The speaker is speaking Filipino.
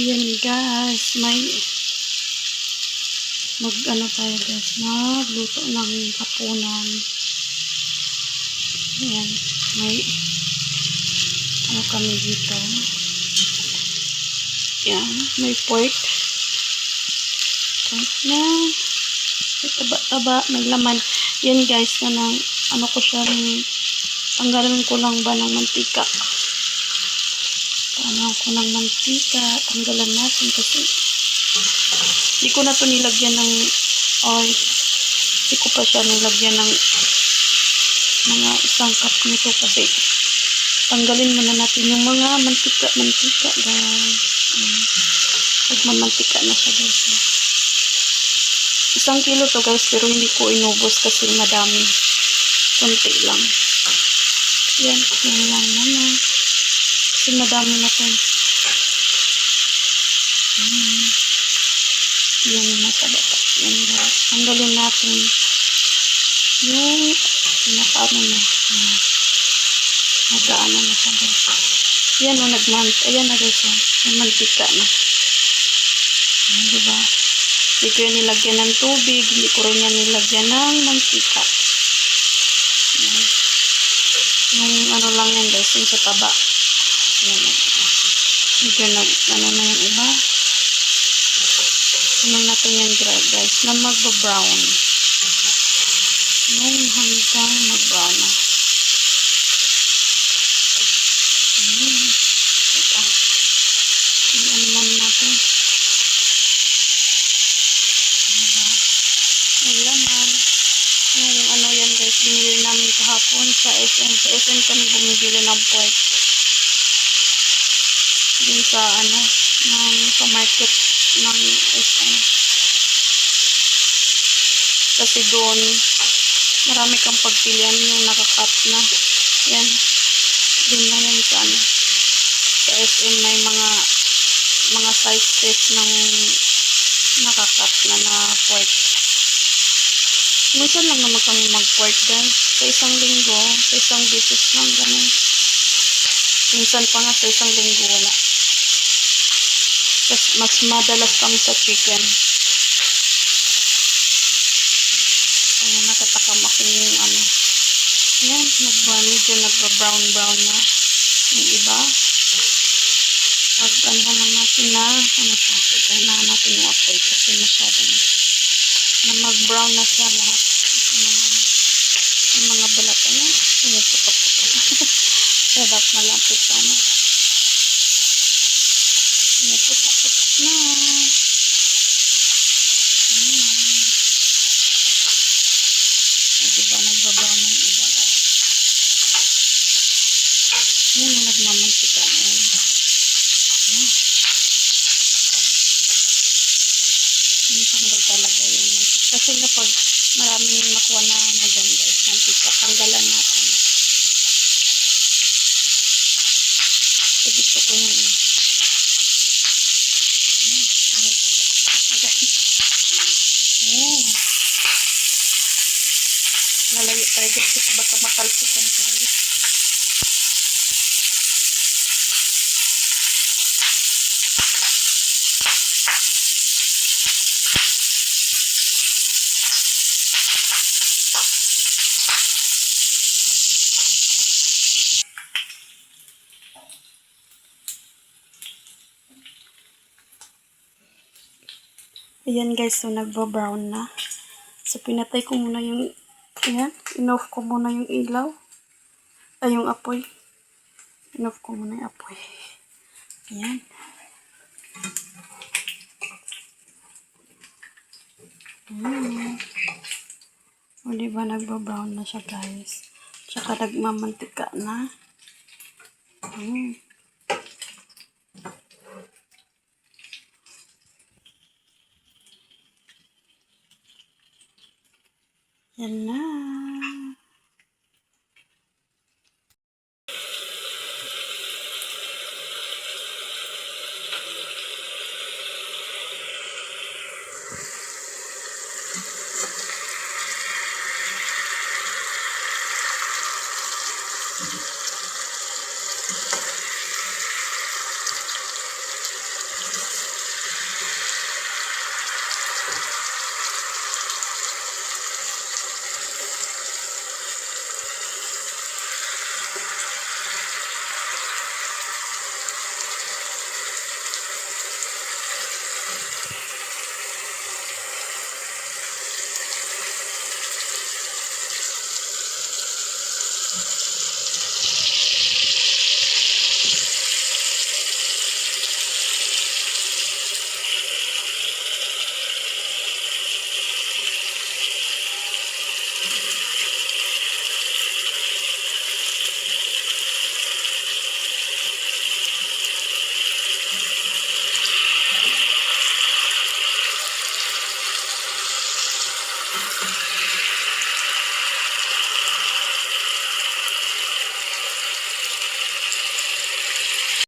Ayan guys, mag-ano tayo guys, magluto ng hapunan. Ayan, may ano kami dito. Ayan, may pork na may taba-taba, may laman. Yan guys, ano ko siya, tanggalan ko lang ba ng mantika. Ano ko ng mantika, tanggalan natin kasi hindi ko na to nilagyan ng oil. Hindi ko pa siya nilagyan ng mga isang cup nito kasi tanggalin muna natin yung mga mantika guys. Magmamantika na siya guys. 1 kilo to guys, pero hindi ko inubos kasi madami. Kunti lang. Yan lang muna. Kasi madami na to. Yan na sa bata. Yan guys. Tanggalin natin yung pinakaano na. Nagkaano na siya guys. Yan o, ayan na guys. May mantika na. Ayan, diba? Hindi ko yan nilagyan ng tubig. Hindi ko rin yan nilagyan ng mantika. Ayan. Yung ano lang yan guys. Yung sa taba. Ayan. Medyo ano na yung iba. Ano natin yan guys. Na magba-brown. Yung hanggang mag-brown na. Ano lang natin. May laman. Yung ano yan guys. Binili namin kahapon sa SM. Sa SM kami bumibili ng pork. Dun sa ano. Sa market ng SM. Kasi doon marami kang pagpilian yung nakakat na. Yan. Doon na yan sa ano. Sa SM may mga sizes ng nakakat na pork. Minsan lang naman kami mag-pork guys. Sa isang linggo, sa isang beses lang ganun. Minsan pa nga sa isang linggo wala. Mas madalas kami sa chicken. Kaya natatakam ako yung ano. Yan, medyo nagba-brown na yung iba. Pag ano lang natin na, ano siya, pagkain na natin yung apoy kasi masyado na mag-brown na siya lahat. Yung mga balat, ayan, yung putok-putok. Sadap malapit sa ano. Yung putok-putok na. Diba, nagbabaw ng iba guys. Yun yung nagmamantika na yun. Yun. Yung tanggal talaga yun. Kasi kapag maraming makuha na dyan guys, mantika, tanggalan natin. Eh, gusto ko yun. Ayan. Oh. Lalayo tayo guys kasi baka makalpitan tayo. Ayan guys, so nagba-brown na. So pinatay ko muna yung, ayan, in-off ko muna yung ilaw. Ay, yung apoy. In-off ko muna yung apoy. Ayan. O diba nagba-brown na siya guys. Tsaka nagmamantika na. Yan na.